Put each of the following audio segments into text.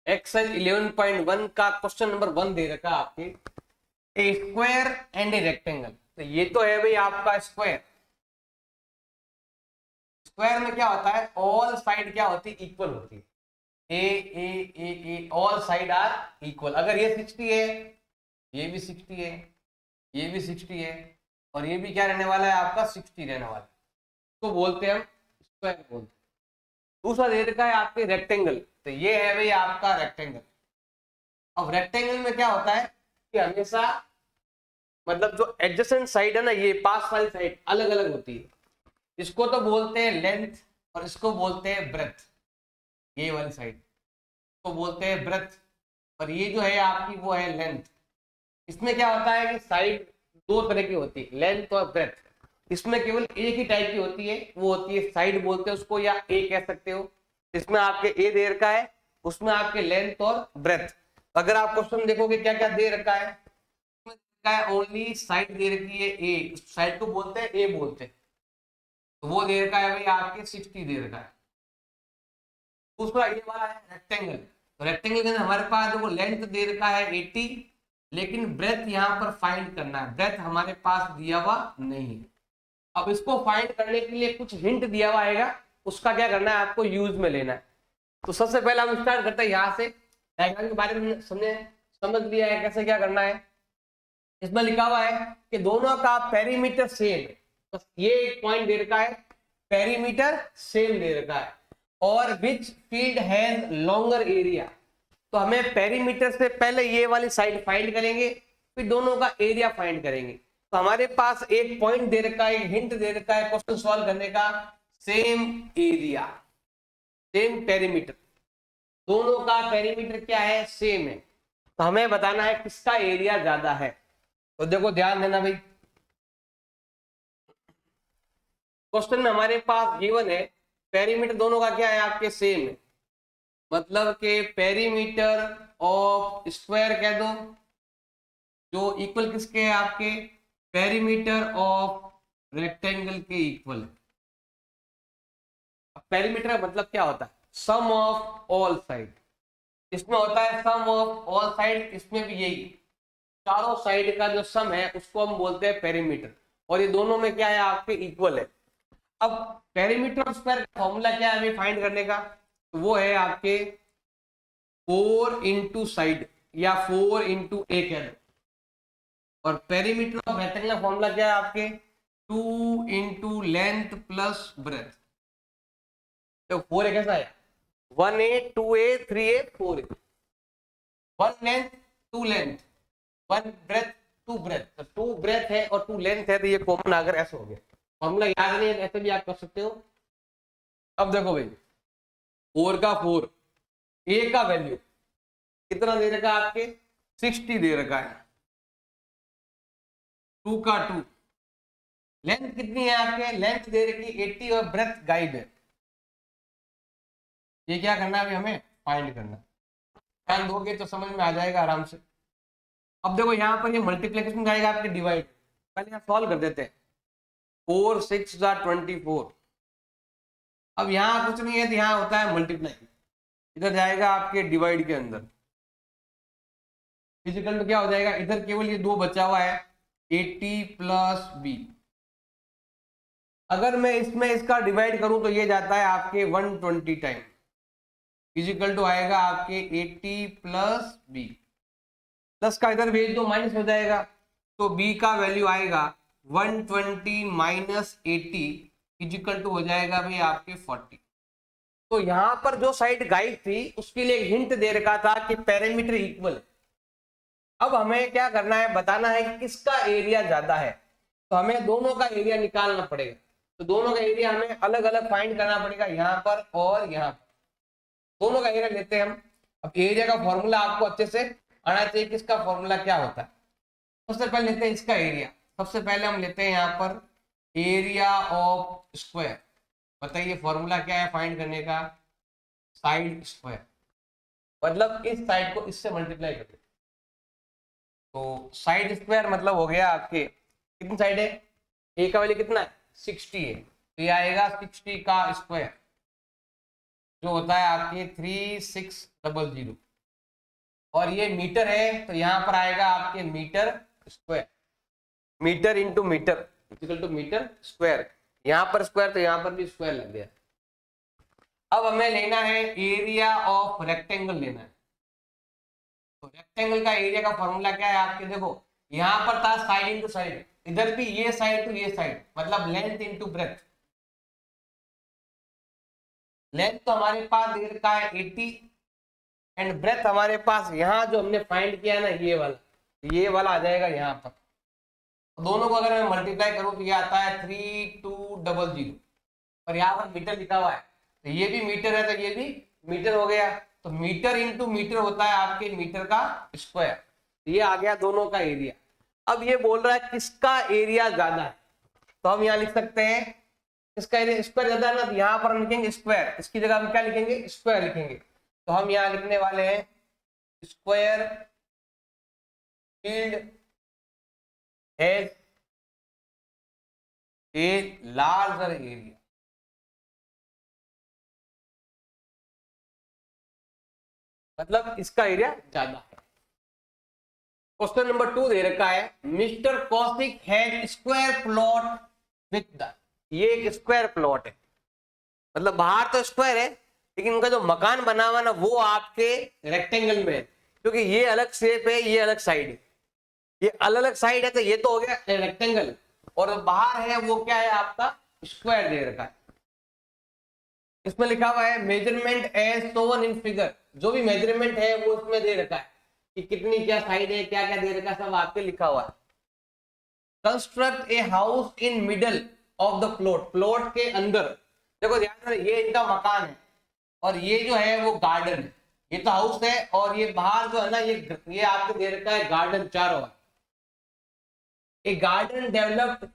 Exercise 11.1 का question number 1 दे रखा है आपके, ए स्क्वायर एंड ए रेक्टेंगल। तो ये तो है भाई आपका स्क्वायर। स्क्वायर में क्या होता है, ऑल साइड क्या होती है, इक्वल होती है। ए ऑल साइड आर इक्वल। अगर ये 60 है, ये भी 60 है, ये भी 60 है, और ये भी क्या रहने वाला है आपका 60 रहने वाला है, तो बोलते हैं हम स्क्वायर बोलते हैं। दूसरा दे रखा है आपके रेक्टेंगल। तो ये है भाई आपका रेक्टेंगल। अब रेक्टेंगल में क्या होता है कि हमेशा मतलब जो एडजेसेंट साइड है ना, ये पास वाली साइड अलग अलग होती है। इसको तो बोलते हैं लेंथ और इसको बोलते हैं ब्रेथ। ये वाली साइड को बोलते हैं ब्रेथ और ये जो है आपकी वो है लेंथ। इसमें क्या होता है कि साइड दो तरह की होती है, लेंथ और ब्रेथ। इसमें केवल एक ही टाइप की होती है, वो होती है साइड बोलते हैं उसको, या ए कह सकते हो। इसमें आपके ए दे रखा है, उसमें आपके लेंथ और ब्रेथ। अगर आप क्वेश्चन देखोगे क्या क्या दे रखा है, ओनली साइड दे रखी है ए, साइड को बोलते हैं ए बोलते हैं। तो वो दे रखा है भाई आपके 60 दे रखा है। दूसरा ये वाला है रेक्टेंगल। तो रेक्टेंगल के अंदर हमारे पास जो लेंथ दे रखा है 80, लेकिन ब्रेथ यहाँ पर फाइंड करना है। ब्रेथ हमारे पास दिया हुआ नहीं है। अब इसको फाइंड करने के लिए कुछ हिंट दिया हुआ आएगा, उसका क्या करना है आपको यूज में लेना है। तो सबसे पहले हम स्टार्ट करते हैं यहाँ से। डायग्राम के बारे में समझ लिया है कैसे क्या करना है। इसमें लिखा हुआ है कि दोनों का पेरीमीटर सेम है। बस ये एक पॉइंट दे रखा है, पेरीमीटर सेम दे रखा है, और which field has longer area. तो हमें पेरीमीटर से पहले ये वाली साइड फाइंड करेंगे, फिर दोनों का एरिया फाइंड करेंगे। तो हमारे पास एक पॉइंट दे रखा है, एक हिंट दे रखा है क्वेश्चन सॉल्व करने का, सेम एरिया सेम पेरीमीटर। दोनों का पेरीमीटर क्या है, सेम है। तो हमें बताना है किसका एरिया ज्यादा है। तो देखो ध्यान देना भाई, क्वेश्चन में हमारे पास गिवन है पेरीमीटर दोनों का क्या है आपके सेम है, मतलब के पेरीमीटर ऑफ स्क्वायर कह दो जो इक्वल किसके है आपके, पेरीमीटर ऑफ रेक्टेंगल के इक्वल है। पेरीमीटर का मतलब क्या होता है, सम ऑफ ऑल साइड। इसमें होता है सम ऑफ ऑल साइड, इसमें भी यही चारों साइड का जो सम है उसको हम बोलते हैं पेरीमीटर। और ये दोनों में क्या है आपके इक्वल है। अब पेरीमीटर ऑफ स्क्वायर का फॉर्मूला क्या है हमें फाइंड करने का, तो वो है आपके 4 इंटू साइड या 4 इंटू ए कह दो। और पेरीमीटर ऑफ रेक्टेंगल का फॉर्मूला क्या है आपके 2 इंटू लेंथ प्लस ब्रेथ। तो 4 कैसा है, 1a 2a 3a 4a, 1 length 2 length 1 breath 2 breath. तो 2 ब्रेथ है और 2 लेंथ है, तो ये कॉमन अगर ऐसे हो गया। फॉर्मूला याद नहीं है ऐसे भी आप कर सकते हो। अब देखो भाई 4 का 4, ए का वैल्यू कितना दे रखा है आपके 60 दे रखा है, 2 का 2, लेंथ कितनी है आपके, लेंथ दे रखी 80 और ब्रेथ गाइड है। ये क्या करना है अभी हमें फाइंड करना। ध्यान दोगे तो समझ में आ जाएगा आराम से। अब देखो यहाँ पर ये मल्टीप्लीकेशन जाएगा आपके डिवाइड, पहले यहाँ सॉल्व कर देते हैं। 4 6 24। अब यहाँ कुछ नहीं है तो यहाँ होता है मल्टीप्लाई, इधर जाएगा आपके डिवाइड के अंदर। फिजिकल में क्या हो जाएगा, इधर केवल ये 2 बचा हुआ है 80 प्लस b। अगर मैं इसमें इसका डिवाइड करूं तो ये जाता है आपके 120 टाइम, फिजिकल टू आएगा आपके 80 प्लस b। प्लस का इधर भेज दो माइनस हो जाएगा, तो b का वैल्यू आएगा 120 माइनस 80 फिजिकल टू हो जाएगा भाई आपके 40। तो यहाँ पर जो साइड गाइड थी उसके लिए हिंट दे रखा था कि पेरीमीटर इक्वल। अब हमें क्या करना है, बताना है कि किसका एरिया ज्यादा है। तो हमें दोनों का एरिया निकालना पड़ेगा। तो दोनों का एरिया हमें अलग अलग फाइंड करना पड़ेगा, यहाँ पर और यहाँ पर। दोनों का एरिया लेते हैं हम। अब एरिया का फॉर्मूला आपको अच्छे से आना चाहिए, किसका फॉर्मूला क्या होता है। सबसे पहले लेते हैं इसका एरिया। सबसे पहले हम लेते हैं यहाँ पर एरिया ऑफ स्क्वायर। बताइए फॉर्मूला क्या है फाइंड करने का, साइड स्क्वायर, मतलब इस साइड को इससे मल्टीप्लाई करते। तो साइड स्क्वायर मतलब हो गया आपके कितनी साइड है, ए का वैल्यू कितना है 60 है, तो ये आएगा 60 का स्क्वायर जो होता है आपके 3600। और ये मीटर है, तो यहाँ पर आएगा आपके metre square, metre into metre equal to metre square, यहाँ पर स्क्वायर तो यहाँ पर भी स्क्वायर लग गया। अब हमें लेना है एरिया ऑफ रेक्टेंगल लेना है। तो रेक्टेंगल का एरिया का फॉर्मूला क्या है आपके, देखो यहाँ पर था साइड इंटू साइड, इधर भी ये साइड टू ये साइड, मतलब लेंथ इंटू ब्रेथ। लेंथ तो हमारे पास दे रखा है 80 एंड ब्रेथ हमारे पास यहाँ जो हमने फाइंड किया ना ये वाला आ जाएगा यहाँ पर। दोनों को अगर मैं मल्टीप्लाई करूं तो ये आता है 3200 और यहाँ पर मीटर लिखा हुआ है, तो ये भी मीटर है तो ये भी मीटर हो गया। तो मीटर इंटू मीटर होता है आपके मीटर का स्क्वायर, ये आ गया दोनों का एरिया। अब ये बोल रहा है किसका एरिया ज्यादा है, तो हम यहाँ लिख सकते हैं इसका एरिया स्क्वायर ज्यादा है ना, तो यहाँ पर हम लिखेंगे स्क्वायर, इसकी जगह हम क्या लिखेंगे, स्क्वायर लिखेंगे। तो हम यहाँ लिखने वाले हैं square field has a larger area. मतलब इसका एरिया ज्यादा है। क्वेश्चन नंबर 2 दे रखा है mister Kaushik had square plot with the, ये एक स्क्वायर प्लॉट है, मतलब बाहर तो स्क्वायर है लेकिन उनका जो मकान बना हुआ ना वो आपके रेक्टेंगल में है, क्योंकि ये अलग शेप है ये अलग साइड है, ये अलग अलग साइड है, तो ये तो हो गया रेक्टेंगल और बाहर है वो क्या है आपका स्क्वायर दे रखा है। इसमें लिखा हुआ है measurement as shown in figure, जो भी मेजरमेंट है वो इसमें दे रखा है कि कितनी क्या साइड है क्या क्या दे रखा है, सब आपके लिखा हुआ है। Construct a house in middle of the plot, plot के अंदर देखो ध्यान से, ये इनका मकान है और ये जो है वो गार्डन है, ये तो हाउस है और ये बाहर जो है ना ये आपको दे रखा है गार्डन चारों ओर। A garden developed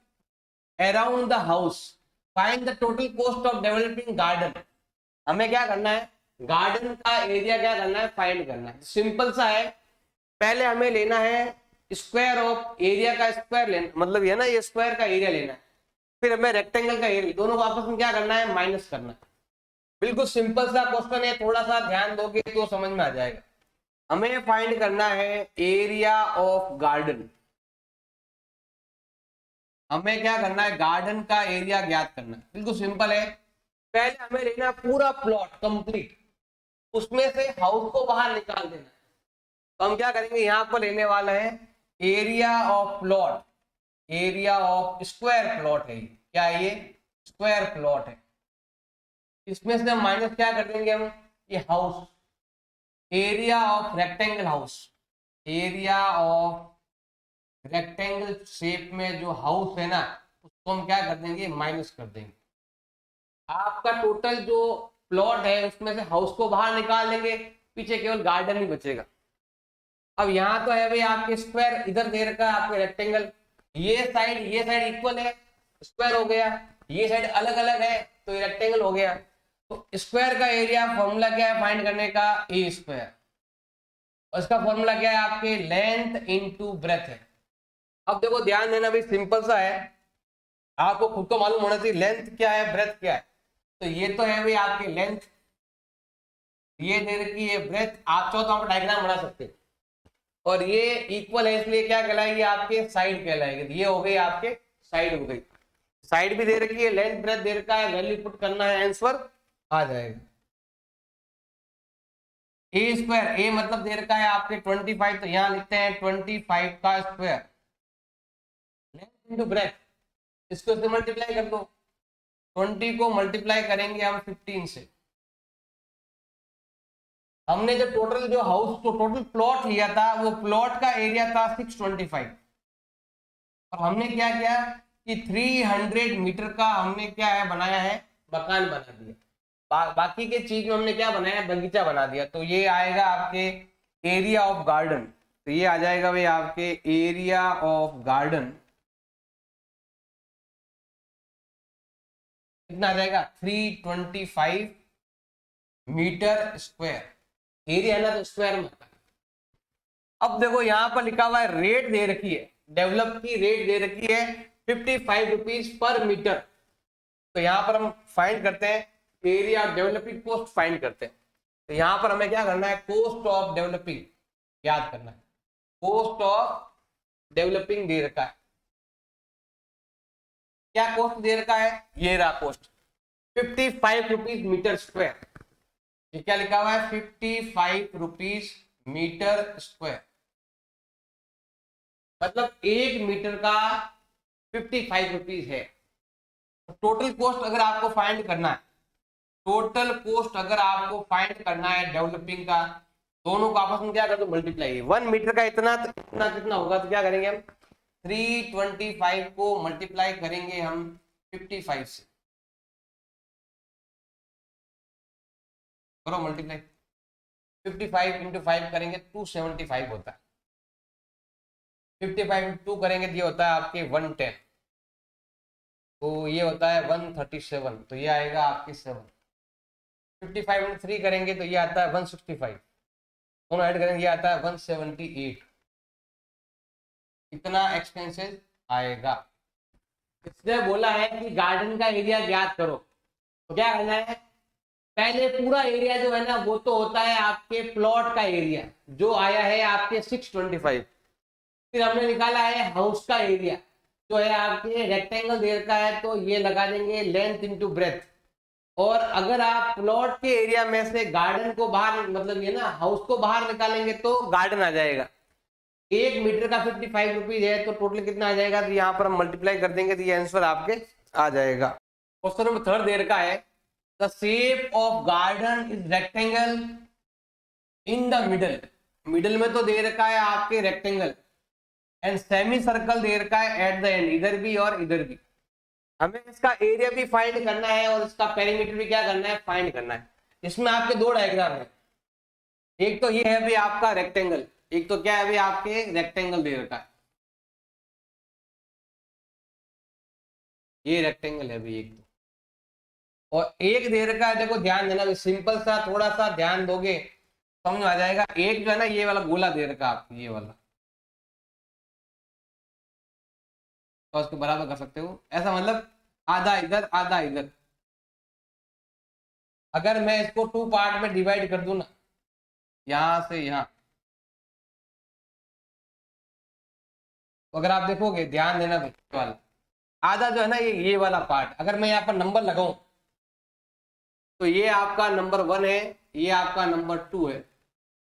around the house, find the total cost of developing garden. हमें क्या करना है, गार्डन का एरिया क्या करना है, फाइंड करना है। सिंपल सा है, पहले हमें लेना है स्क्वायर ऑफ एरिया का स्क्वायर लेना, मतलब ये ना ये स्क्वायर का एरिया लेना है, फिर हमें रेक्टेंगल का एरिया, दोनों को आपस में क्या करना है, माइनस करना है। बिल्कुल सिंपल सा क्वेश्चन है, थोड़ा सा ध्यान दोगे तो समझ में आ जाएगा। हमें फाइंड करना है एरिया ऑफ गार्डन, हमें क्या करना है, गार्डन का एरिया ज्ञात करना है। बिल्कुल सिंपल है, पहले हमें लेना पूरा प्लॉट कंप्लीट, उसमें से हाउस को बाहर निकाल देना है। तो हम क्या करेंगे, यहाँ पर लेने वाला है area of plot, area of square plot है, क्या ये स्क्वायर प्लॉट है। इसमें से हम माइनस क्या कर देंगे, हम ये house, area of rectangle house, area of rectangle shape में जो हाउस है ना उसको हम क्या कर देंगे, माइनस कर देंगे। आपका टोटल जो प्लॉट है उसमें से हाउस को बाहर निकाल देंगे, पीछे केवल गार्डन ही बचेगा। अब यहाँ तो है भाई आपके स्क्वायर, इधर दे रखा है आपके रेक्टेंगल, ये साइड इक्वल है स्क्वायर हो गया, ये साइड अलग अलग है तो ये रेक्टेंगल हो गया। तो स्क्वायर का एरिया फॉर्मूला क्या है फाइंड करने का, ए स्क्वायर, और इसका फॉर्मूला क्या है आपके लेंथ इनटू ब्रेथ है। अब देखो ध्यान देना भाई, सिंपल सा है, आपको खुद को मालूम होना चाहिए लेंथ क्या है ब्रेथ क्या है। तो ये तो है भाई आपकी लेंथ, ये दे रखी है ब्रेथ, आप चाहो तो आप डायग्राम बना सकते हैं, और ये इक्वल है इसलिए क्या कहलाएगी आपके साइड कहलाएगी। ये हो गई आपके साइड हो गई, साइड भी दे रखी है, लेंथ ब्रेथ दे रखा है, वैल्यू पुट करना है, आंसर आ जाएगा। ए स्क्वायर, ए मतलब दे रखा है आपके 25, तो यहाँ लिखते हैं 25 का स्क्वायर, लेंथ इनटू ब्रेथ, इसको से मल्टीप्लाई कर दो, 20 को मल्टीप्लाई करेंगे हम 15 से। हमने जो टोटल प्लॉट लिया था वो प्लॉट का एरिया था 625, और हमने क्या किया कि 300 मीटर का हमने क्या है बनाया है, मकान बना दिया। बाकी के चीज में हमने क्या बनाया, बगीचा बना दिया। तो ये आएगा आपके एरिया ऑफ गार्डन, तो ये आ जाएगा भाई आपके एरिया ऑफ गार्डन कितना आ जाएगा, 325 मीटर स्क्वायर, एरिया है ना तो स्क्वायर में। अब देखो यहाँ पर लिखा हुआ है रेट दे रखी है, डेवलप की रेट दे रखी है 55 रुपीज पर मीटर। तो यहाँ पर हम फाइंड करते हैं area of developing, cost find करते हैं। तो यहाँ पर हमें क्या करना है, कॉस्ट ऑफ डेवलपिंग, याद करना है। कॉस्ट ऑफ डेवलपिंग दे रखा है, क्या कॉस्ट दे रखा है, ये रहा कॉस्ट 55 रुपीज मीटर स्क्वायर। ये क्या लिखा हुआ है, 55 रुपीज मीटर स्क्वायर, मतलब 1 मीटर का 55 रुपीज है। टोटल कॉस्ट अगर आपको फाइंड करना है, टोटल कॉस्ट अगर आपको फाइंड करना है डेवलपिंग का, दोनों को आपस में क्या कर दो, मल्टीप्लाई। 1 मीटर का इतना तो इतना कितना होगा, तो क्या करेंगे हम 325 को मल्टीप्लाई करेंगे हम 55 से, करो मल्टीप्लाई। 55 इंटू 5 करेंगे 275 होता है, 55 इंटू 2 करेंगे तो ये होता है आपके 110, तो ये होता है 137, तो ये आएगा आपके 7। 55 इंटू 3 करेंगे तो ये आता है 165, दोनों ऐड करेंगे ये आता है 178। इतना एक्सपेंसेस आएगा। इसने बोला है कि गार्डन का एरिया ज्ञात करो, तो क्या करना है, पहले पूरा एरिया जो है ना वो तो होता है आपके प्लॉट का एरिया, जो आया है आपके 625। फिर हमने निकाला है हाउस का एरिया, जो है आपके रेक्टेंगल दे रखा है, तो ये लगा देंगे लेंथ इंटू ब्रेथ। और अगर आप प्लॉट के एरिया में से गार्डन को बाहर, मतलब ये ना हाउस को बाहर निकालेंगे तो गार्डन आ जाएगा। 1 मीटर का 55 रुपीज है, तो टोटल कितना आ जाएगा, तो यहाँ पर हम मल्टीप्लाई कर देंगे तो ये आंसर आपके आ जाएगा। क्वेश्चन नंबर 3 दे रखा है, the shape of garden is rectangle in the middle, middle में तो दे रखा है आपके रेक्टेंगल, एंड सेमी सर्कल दे रखा है एट द एंड, इधर भी और इधर भी। हमें इसका एरिया भी फाइंड करना है और इसका पेरीमीटर भी क्या करना है, फाइंड करना है। इसमें आपके दो डायग्राम है, एक तो ये है भी आपका रेक्टेंगल, एक तो क्या है भी आपके रेक्टेंगल दे रखा है, ये रेक्टेंगल है भी एक तो, और एक दे रखा है, देखो ध्यान देना, सिंपल सा थोड़ा सा ध्यान दोगे समझ में आ जाएगा। एक जो है ना ये वाला गोला दे रखा है आपको, ये वाला, तो उसको बराबर कर सकते हो ऐसा, मतलब आधा इधर आधा इधर। अगर मैं इसको 2 पार्ट में डिवाइड कर दूं ना, यहां से यहां, तो अगर आप देखोगे ध्यान देना भाई, वाला आधा जो है ना ये वाला पार्ट, अगर मैं यहाँ पर नंबर लगाऊं तो ये आपका नंबर 1 है, ये आपका नंबर 2 है,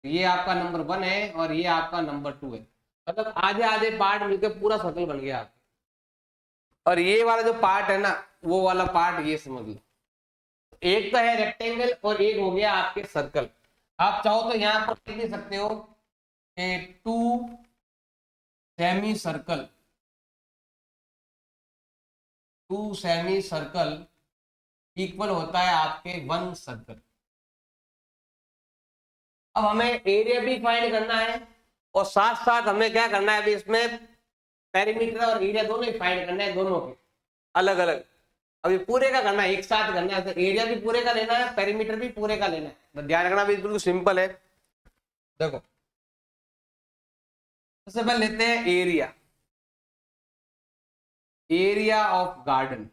ये आपका नंबर 1 है और ये आपका नंबर 2 है, मतलब आधे आधे पार्ट मिलकर पूरा सर्कल बन गया आपका। और ये वाला जो पार्ट है ना, वो वाला पार्ट ये समझ लो, एक तो है रेक्टेंगल और एक हो गया आपके सर्कल। आप चाहो तो यहाँ पर लिख नहीं सकते हो कि 2 semi circle, 2 semi circle equal होता है आपके 1 सर्कल। अब हमें एरिया भी फाइंड करना है और साथ साथ हमें क्या करना है, अभी इसमें पेरीमीटर और एरिया दोनों ही फाइंड करना है, दोनों के अलग अलग। अभी पूरे का करना है, एक साथ करना है, तो एरिया भी पूरे का लेना है, पेरीमीटर भी पूरे का लेना है। तो ध्यान रखना भी बिल्कुल सिंपल है। देखो सबसे पहले लेते हैं area, area of garden,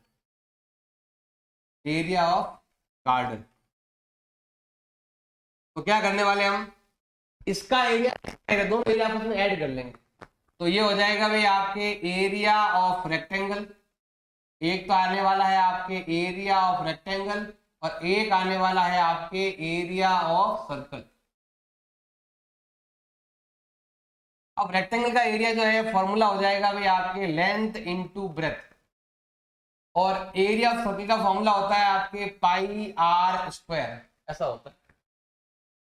area of garden. तो क्या करने वाले हम, इसका एरिया दोनों एरिया आपस में ऐड कर लेंगे, तो ये हो जाएगा भाई आपके एरिया ऑफ रेक्टेंगल, एक तो आने वाला है आपके एरिया ऑफ रेक्टेंगल और एक आने वाला है आपके एरिया ऑफ सर्कल। अब रेक्टेंगल का एरिया जो है फॉर्मूला हो जाएगा भाई आपके लेंथ इनटू ब्रेथ, और एरिया ऑफ सर्कल का फॉर्मूला होता है आपके पाई आर स्क्वायर, ऐसा होता है।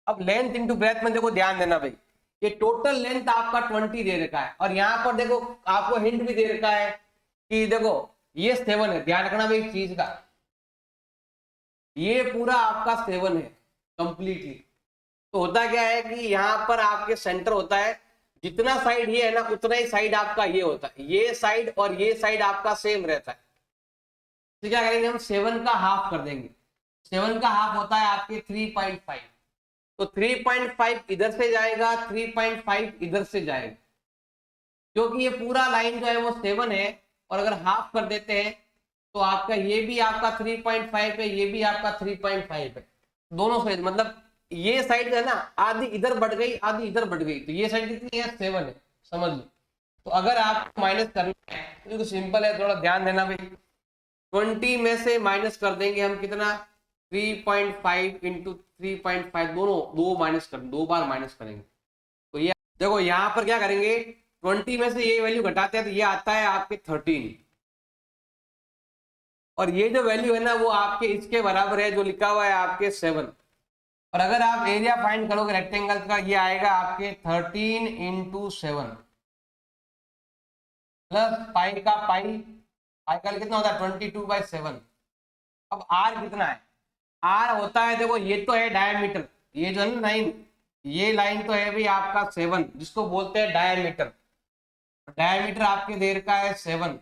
अब लेंथ इनटू ब्रेथ में देखो ध्यान देना भाई, ये टोटल लेंथ आपका 20 दे रखा है, और यहाँ पर देखो आपको हिंट भी दे रखा है कि देखो ये 7 है, ध्यान रखना भाई इस चीज का, ये पूरा आपका 7 है कंप्लीटली। तो होता क्या है कि यहाँ पर आपके सेंटर होता है, जितना साइड ये है ना उतना ही साइड आपका ये होता है, ये साइड और ये साइड आपका सेम रहता है। तो क्या करेंगे हम 7 का हाफ कर देंगे, 7 का हाफ होता है आपके 3.5, तो 3.5 इधर से जाएगा, 3.5 इधर से जाएगा, क्योंकि ये पूरा लाइन जो है वो 7 है, और अगर हाफ कर देते हैं तो आपका ये भी आपका 3.5 है, ये भी आपका 3.5 है, दोनों से मतलब ये साइड है ना, आधी इधर बढ़ गई आधी इधर बढ़ गई, तो ये साइड कितनी है 7 है, समझ लो। तो अगर आपको माइनस करना है तो सिंपल है, थोड़ा ध्यान देना भाई। 20 में से माइनस कर देंगे हम कितना, 3.5 इंटू 3.5, दोनों दो बार माइनस करेंगे। तो ये देखो यहाँ पर क्या करेंगे, 20 में से ये वैल्यू घटाते हैं तो ये आता है आपके 13, और ये जो वैल्यू है ना वो आपके इसके बराबर है जो लिखा हुआ है आपके 7। और अगर आप एरिया फाइंड करोगे रेक्टेंगल का, ये आएगा आपके 13 इंटू 7 प्लस पाई का पाई कितना होता है 22/7। अब आर कितना है, आर होता है, देखो ये तो है डायमीटर, ये जो है ना लाइन, ये लाइन तो है भी आपका 7, जिसको बोलते हैं डायमीटर। डायमीटर आपके देर का है 7,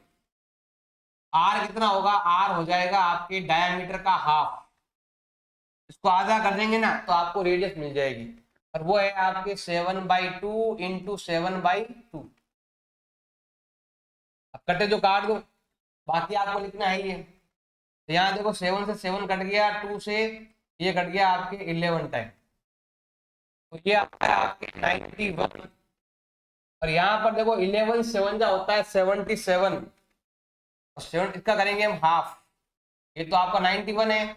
आर कितना होगा, आर हो जाएगा आपके डायमीटर का हाफ, इसको आधा कर देंगे ना तो आपको रेडियस मिल जाएगी, और वो है आपके 7/2 इंटू 7/2। अब कटे जो काट दो, बाकी आपको लिखना है ये। तो यहाँ देखो 7 से 7 कट गया, 2 से ये कट गया आपके 11 टाइम, तो ये आता है आपके 91। और यहाँ पर देखो 11 7 जा होता है 77, और 7 इसका करेंगे हम हाफ, ये तो आपका 91 है,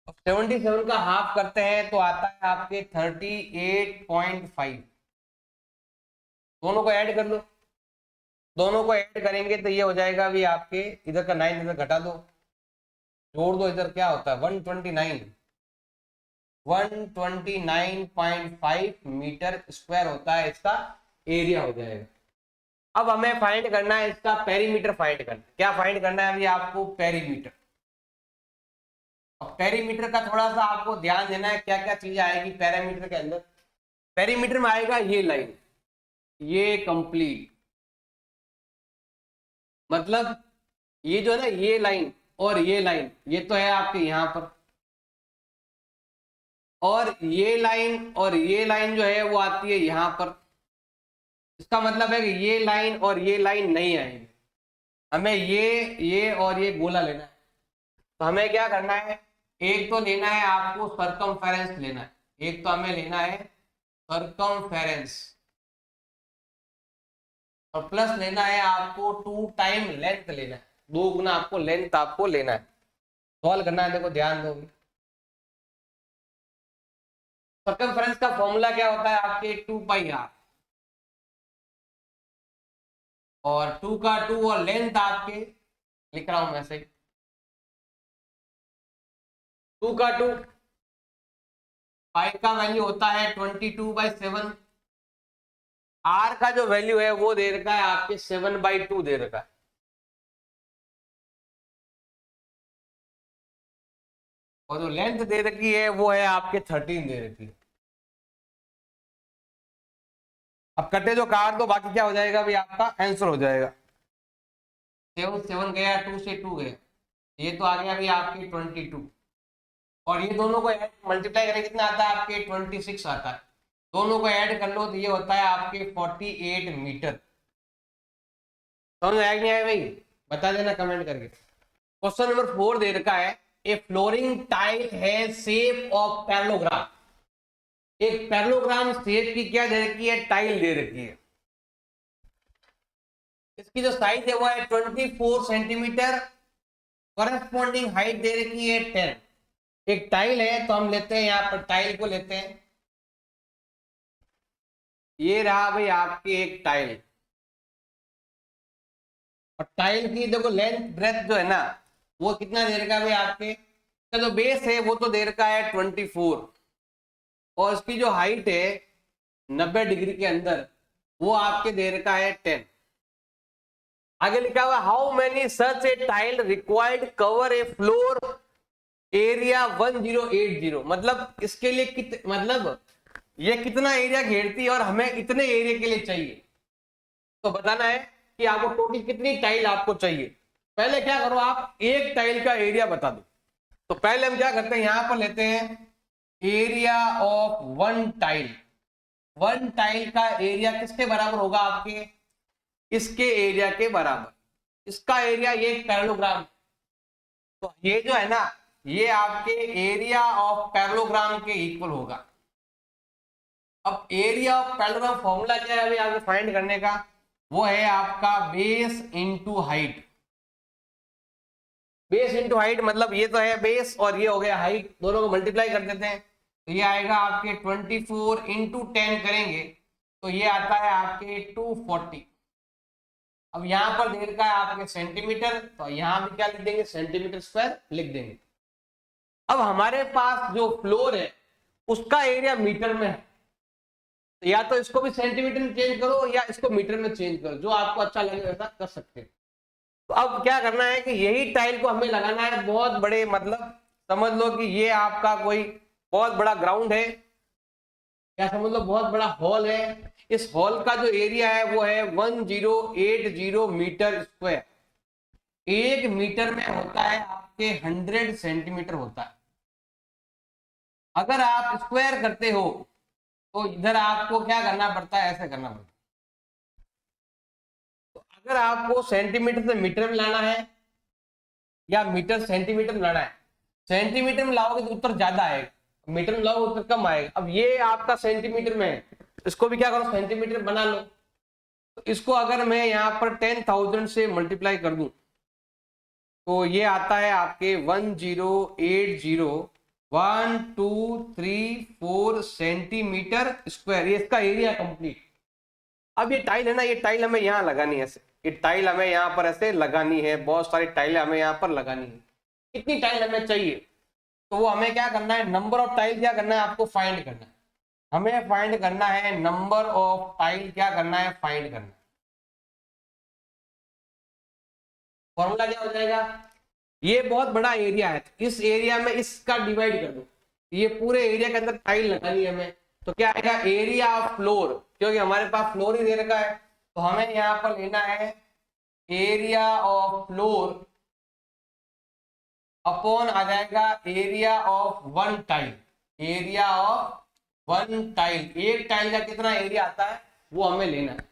77 का हाफ करते हैं तो आता है आपके 38.5। दोनों को ऐड कर लो, दोनों को ऐड करेंगे तो ये हो जाएगा भी आपके, इधर का 9 इधर घटा दो, जोड़ दो, इधर क्या होता है 129.5 मीटर स्क्वायर होता है, इसका एरिया हो जाएगा। अब हमें फाइंड करना है इसका पेरीमीटर, फाइंड करना क्या फाइंड करना है अभी आपको, पेरीमीटर। पेरीमीटर का थोड़ा सा आपको ध्यान देना है, क्या क्या चीज आएगी पेरीमीटर के अंदर। पेरीमीटर में आएगा ये लाइन, ये कंप्लीट, मतलब ये जो है ना ये लाइन और ये लाइन, ये तो है आपके यहाँ पर, और ये लाइन और ये लाइन जो है वो आती है यहाँ पर। इसका मतलब है कि ये लाइन और ये लाइन नहीं आएगी, हमें ये और ये गोला लेना है। तो हमें क्या करना है, एक तो लेना है आपको सर्कमफेरेंस लेना है, एक तो हमें लेना है सर्कमफेरेंस, और प्लस लेना है आपको 2 टाइम लेंथ लेना है, 2 गुना आपको लेंथ आपको लेना है। सॉल्व करना है, देखो ध्यान दो। सर्कमफेरेंस का फॉर्मूला क्या होता है आपके 2πr, और 2 का 2 और लेंथ आपके लिख रहा हूं मैं से 2 का 2, पाई का वैल्यू होता है 22/7, आर का जो वैल्यू है वो दे रखा है आपके 7/2 दे रखा है, और जो लेंथ दे रखी है वो है आपके 13 दे रखी है। अब कटे जो काट दो, बाकी क्या हो जाएगा भाई आपका आंसर हो जाएगा। 7 7 गया, 2 से 2 गया, ये तो आ गया भाई आपके 22, और ये दोनों को मल्टीप्लाई करें कितना आता है आपके 26 आता है, दोनों को ऐड कर लो तो ये होता है आपके 48 मीटर। समझ में आया नहीं आया भाई, बता देना कमेंट करके। क्वेश्चन नंबर 4 दे रखा है, ए फ्लोरिंग टाइल है शेप ऑफ पैरेललोग्राम। एक पैरेललोग्राम शेप की क्या दे रखी है, टाइल दे रखी है। इसकी जो साइज है वो है 24 सेंटीमीटर, करस्पॉन्डिंग हाइट दे रखी है 10। एक टाइल है तो हम लेते हैं यहाँ पर, टाइल को लेते हैं, ये रहा भाई आपकी एक टाइल, और टाइल की देखो लेंथ ब्रेथ जो है ना वो कितना दे रखा है भाई आपके, जो बेस है वो तो दे रखा है 24, और उसकी जो हाइट है 90 डिग्री के अंदर वो आपके दे रखा है 10। आगे लिखा हुआ how many such A tile required cover A floor area 1080, मतलब इसके लिए मतलब ये कितना एरिया घेरती है और हमें इतने एरिया के लिए चाहिए। तो बताना है कि आपको टोटल कितनी टाइल आपको चाहिए। पहले क्या करो, आप एक टाइल का एरिया बता दो। तो पहले हम क्या करते हैं, यहां पर लेते हैं area of one tile. One tile का एरिया किसके बराबर होगा आपके, इसके एरिया के बराबर। इसका एरिया ये पैरेललोग्राम, तो ये जो है ना ये आपके एरिया ऑफ पैरेललोग्राम के इक्वल होगा। अब एरिया ऑफ पैरेललोग्राम फॉर्मूला क्या है अभी आपको फाइंड करने का, वो है आपका base into height. Base into height मतलब ये तो है बेस और ये हो गया हाइट, दोनों को मल्टीप्लाई कर देते हैं तो ये आएगा आपके 24 इंटू 10 करेंगे तो ये आता है आपके 240। अब यहाँ पर दे रखा है आपके सेंटीमीटर, तो यहाँ भी क्या लिख देंगे, सेंटीमीटर स्क्वायर लिख देंगे। अब हमारे पास जो फ्लोर है उसका एरिया मीटर में है, तो या तो इसको भी सेंटीमीटर में चेंज करो या इसको मीटर में चेंज करो, जो आपको अच्छा लगे वैसा कर सकते हैं। तो अब क्या करना है कि यही टाइल को हमें लगाना है बहुत बड़े, मतलब समझ लो कि ये आपका कोई बहुत बड़ा ग्राउंड है, क्या समझ लो बहुत बड़ा हॉल है। इस हॉल का जो एरिया है वो है 1080 मीटर स्क्वायर। 1 मीटर में होता है आपके 100 सेंटीमीटर होता है। अगर आप स्क्वायर करते हो तो इधर आपको क्या करना पड़ता है, ऐसे करना पड़ता है। तो अगर आपको सेंटीमीटर से मीटर में लाना है या मीटर सेंटीमीटर में लाना है, सेंटीमीटर में लाओगे तो उत्तर ज्यादा आएगा, मीटर में लाओगे उत्तर कम आएगा। अब ये आपका सेंटीमीटर में है, इसको भी क्या करो सेंटीमीटर बना लो। तो इसको अगर मैं यहाँ पर 10,000 से मल्टीप्लाई कर दूं तो ये आता है आपके 10801234 सेंटीमीटर स्क्वायर, ये इसका एरिया कंप्लीट। अब ये टाइल है ना, ये टाइल हमें यहाँ लगानी है ऐसे, ये टाइल हमें यहाँ पर ऐसे लगानी है, बहुत सारी टाइलें हमें यहाँ पर लगानी है। कितनी टाइल हमें चाहिए, तो वो हमें क्या करना है, नंबर ऑफ टाइल क्या करना है आपको फाइंड करना है। हमें फाइंड करना है नंबर ऑफ टाइल, क्या करना है फाइंड करना है। फॉर्मूला क्या हो जाएगा, ये बहुत बड़ा एरिया है, इस एरिया में इसका डिवाइड कर दो, ये पूरे एरिया के अंदर टाइल लगानी है हमें, तो क्या आएगा एरिया ऑफ फ्लोर, क्योंकि हमारे पास फ्लोर ही दे रखा है तो हमें यहाँ पर लेना है एरिया ऑफ फ्लोर अपॉन आ जाएगा area of one tile. Area of one tile, एक टाइल का कितना एरिया आता है वो हमें लेना है।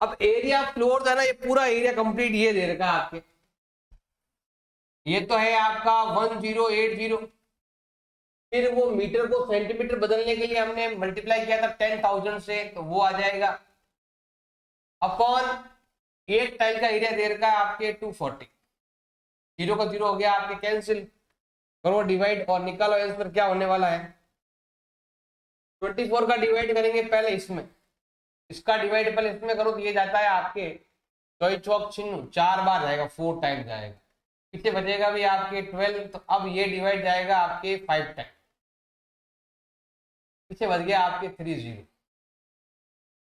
अब एरिया फ्लोर है ना, ये पूरा एरिया कंप्लीट ये दे रखा है आपके, ये तो है आपका 1080। फिर वो मीटर को सेंटीमीटर बदलने के लिए हमने मल्टीप्लाई किया था 10,000 से, तो वो आ जाएगा अपॉन एक टाइल का एरिया दे रखा है आपके 240। जीरो का जीरो हो गया आपके कैंसिल, करो डिवाइड और निकालो आंसर क्या होने वाला है। 24 का डिवाइड करेंगे पहले इसमें, इसका डिवाइड पहले इसमें करो तो ये जाता है आपके 2 चौक छिन्नू 4 बार जाएगा, 4 टाइम जाएगा। कितने बचेगा भी आपके 12, तो अब ये डिवाइड जाएगा आपके 5 टाइम, पीछे बच गया आपके 30।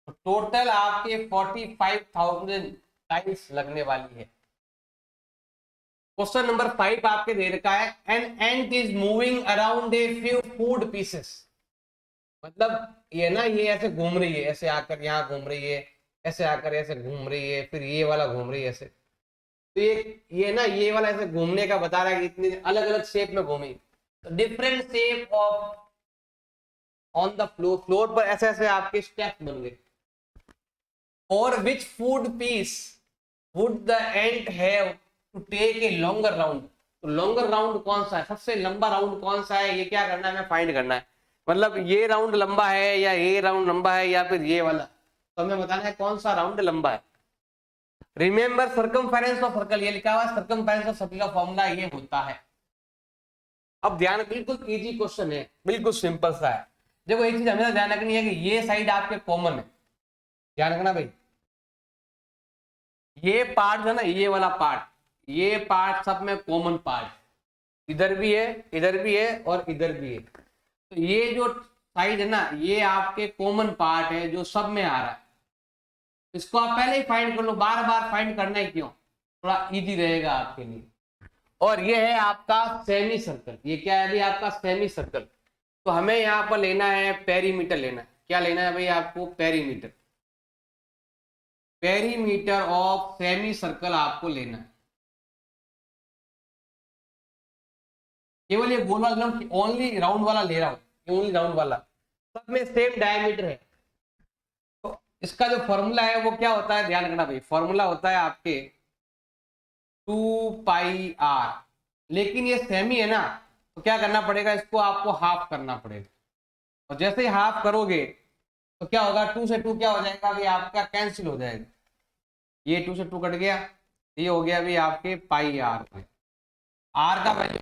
तो टोटल आपके 45,000 टाइल्स लगने वाली है। क्वेश्चन नंबर 5 आपके दे रखा है an ant is moving around a few food pieces. मतलब ये ना, ये ऐसे घूम रही है, ऐसे आकर यहाँ घूम रही है, ऐसे आकर ऐसे घूम रही है, फिर ये वाला घूम रही है ऐसे। तो ये ना, ये वाला ऐसे घूमने का बता रहा है कि इतनी अलग अलग शेप में घूमी, तो different shape of on the floor, floor पर ऐसे ऐसे आपके स्टेप बन गए। और which food piece would the ant have to take a longer round. तो लॉन्गर राउंड कौन सा है, सबसे लंबा राउंड कौन सा है, ये क्या करना है हमें फाइंड करना है। मतलब ये राउंड लंबा है या ये राउंड लंबा है या फिर ये वाला, तो हमें बताना है कौन सा राउंड लंबा है। रिमेंबर सर्कमफेरेंस ऑफ सर्कल, ये लिखा हुआ है सर्कमफेरेंस ऑफ सर्कल का फॉर्मूला ये होता है। अब ध्यान, बिल्कुल इजी क्वेश्चन है, बिल्कुल सिंपल सा है। देखो एक चीज हमें ध्यान रखनी है कि ये साइड आपके कॉमन है, ध्यान रखना भाई। ये पार्ट है ना, ये वाला पार्ट, ये पार्ट सब में कॉमन पार्ट, इधर भी है, इधर भी है और इधर भी है। तो ये जो साइड है ना, ये आपके कॉमन पार्ट है जो सब में आ रहा है। इसको आप पहले ही फाइंड कर लो, बार बार फाइंड करना है क्यों, थोड़ा इजी रहेगा आपके लिए। और ये है आपका सेमी सर्कल, ये क्या है अभी आपका सेमी सर्कल। तो हमें यहाँ पर लेना है पेरीमीटर लेना है, क्या लेना है भाई आपको, perimeter. Perimeter of semi circle आपको लेना है। केवल ये गोल वाला ओनली राउंड वाला ले रहा हूं, ओनली राउंड वाला, सब में सेम डायमीटर है। तो इसका जो फॉर्मूला है वो क्या होता है, ध्यान रखना भाई, फॉर्मूला होता है आपके 2 पाई आर। लेकिन ये सेमी है ना, तो क्या करना पड़ेगा, इसको आपको हाफ करना पड़ेगा। और जैसे ही हाफ करोगे तो क्या होगा, 2 से 2 क्या हो जाएगा भाई, आपका कैंसिल हो जाएगा। ये 2 से 2 कट गया, ये हो गया भाई आपके पाई आर में। आर का वैल्यू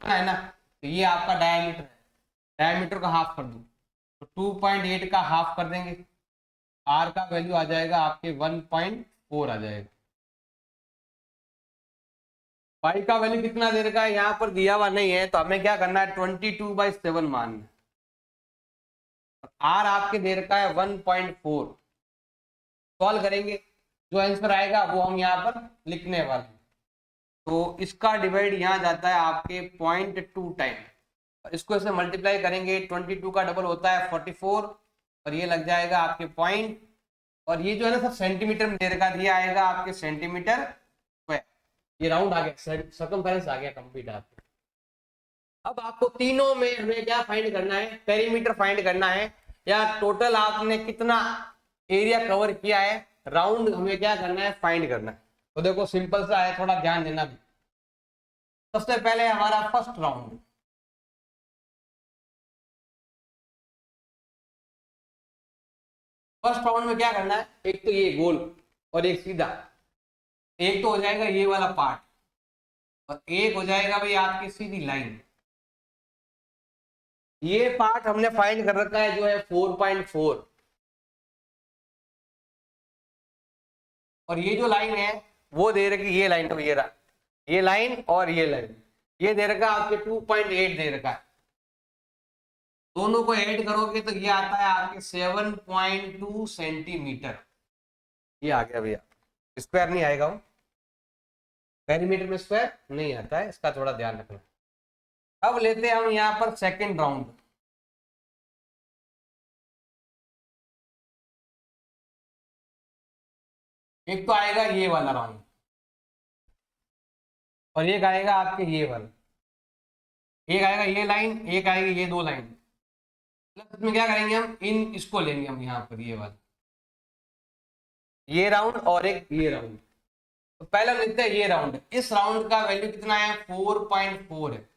है ना, तो ये आपका डायमीटर है, डायमीटर का हाफ कर दो तो 2.8 का हाफ कर देंगे, आर का वैल्यू आ जाएगा आपके 1.4 आ जाएगा। पाई का वैल्यू कितना दे रखा है, यहाँ पर दिया हुआ नहीं है, तो हमें क्या करना है, 22/7 मानना है। आर आपके दे रखा है 1.4। सॉल्व करेंगे, जो आंसर आएगा वो हम यहाँ पर लिखने वाले हैं। तो इसका डिवाइड यहाँ जाता है आपके 0.2 टाइम, इसको ऐसे मल्टीप्लाई करेंगे, 22 का डबल होता है 44, और ये लग जाएगा आपके पॉइंट, और ये जो है ना सब सेंटीमीटर में दे रखा है, ये आएगा आपके सेंटीमीटर स्क्वायर। ये राउंड आ गया, सर्कमफेरेंस आ गया कंप्लीट आपके। अब आपको तीनों में हमें क्या फाइंड करना है, पेरीमीटर फाइंड करना है, या टोटल आपने कितना एरिया कवर किया है, राउंड हमें क्या करना है, फाइंड करना है। तो देखो सिंपल सा है, थोड़ा ध्यान देना भी। सबसे पहले हमारा फर्स्ट राउंड, फर्स्ट राउंड में क्या करना है, एक तो ये गोल और एक सीधा, एक तो हो जाएगा ये वाला पार्ट, और एक हो जाएगा भाई आपकी सीधी लाइन। ये पार्ट हमने फाइंड कर रखा है जो है 4.4, और ये जो लाइन है वो दे रखी, ये लाइन तो ये लाइन और ये लाइन, ये दे रखा आपके 2.8 दे रखा है। दोनों को ऐड करोगे तो ये आता है आपके 7.2 सेंटीमीटर। ये आ गया भैया, स्क्वायर नहीं आएगा, वो पेरीमीटर में स्क्वायर नहीं आता है, इसका थोड़ा ध्यान रखना। अब लेते हैं हम यहाँ पर सेकेंड राउंड। एक तो आएगा ये वाला राउंड, और एक आएगा आपके ये वाला, एक आएगा ये लाइन, एक आएगी ये दो लाइन। इसमें क्या करेंगे हम, इन इसको लेंगे हम यहाँ पर, ये वाला, ये राउंड और एक ये राउंड। तो पहले हम लेते हैं ये राउंड, इस राउंड का वैल्यू कितना है, 4.4 है,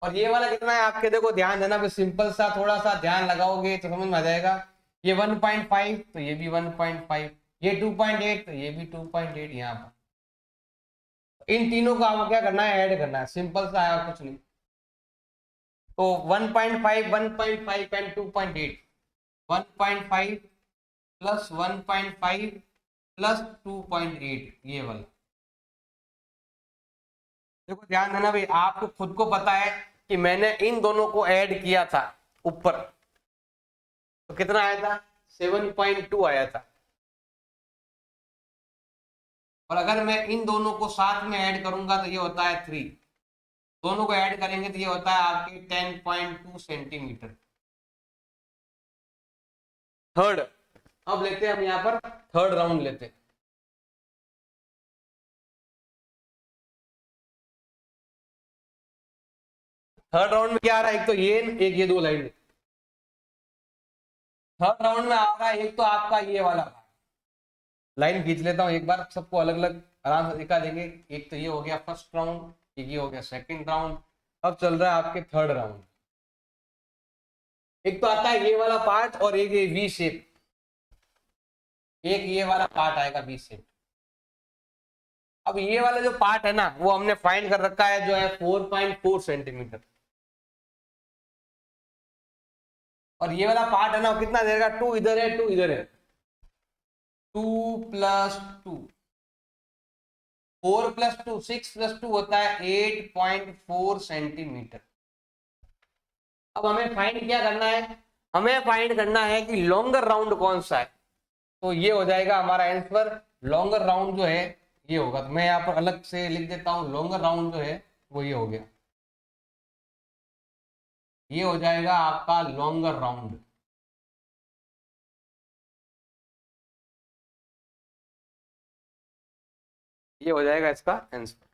और ये वाला कितना है आपके, देखो ध्यान देना, सिंपल सा, थोड़ा सा ध्यान लगाओगे तो समझ में आ जाएगा। ये 1.5 तो ये भी 1.5, ये 2.8 तो ये भी 2.8। यहाँ पर इन तीनों को आपको क्या करना है, ऐड करना है, सिंपल सा है, कुछ नहीं। तो 1.5 1.5 एंड 2.8, 1.5 प्लस 1.5 प्लस 2.8, ये वाला। देखो ध्यान देना भाई, आपको खुद को पता है कि मैंने इन दोनों को ऐड किया था ऊपर, तो कितना आया था, 7.2 आया था। और अगर मैं इन दोनों को साथ में ऐड करूंगा तो ये होता है 3, दोनों को ऐड करेंगे तो ये होता है आपके 10.2 सेंटीमीटर। थर्ड, अब लेते हैं हम यहाँ पर थर्ड राउंड लेते हैं। थर्ड राउंड में क्या आ रहा है, एक तो ये एक ये दो लाइन। थर्ड राउंड में आ रहा है एक तो आपका ये वाला, लाइन खींच लेता हूँ एक बार, सबको अलग अलग आराम से दिखा देंगे। एक तो ये हो गया फर्स्ट राउंड, एक ये हो गया सेकंड राउंड, अब चल रहा है आपके थर्ड राउंड। एक तो आता है ये वाला पार्ट और एक ये वी शेप, एक ये वाला पार्ट आएगा वी शेप। अब ये वाला जो पार्ट है ना, वो हमने फाइंड कर रखा है जो है 4.4 सेंटीमीटर, और ये वाला पार्ट है ना, वो कितना देगा, 2 इधर है 2 इधर है, 2 प्लस 2, 4 प्लस 2 6 प्लस 2 होता है 8.4 सेंटीमीटर। अब हमें फाइंड क्या करना है, हमें फाइंड करना है कि लॉन्गर राउंड कौन सा है। तो ये हो जाएगा हमारा आंसर, लॉन्गर राउंड जो है ये होगा। तो मैं यहाँ पर अलग से लिख देता हूँ, लॉन्गर राउंड जो है वो ये हो गया, ये हो जाएगा आपका लॉन्गर राउंड। ये हो जाएगा इसका आंसर।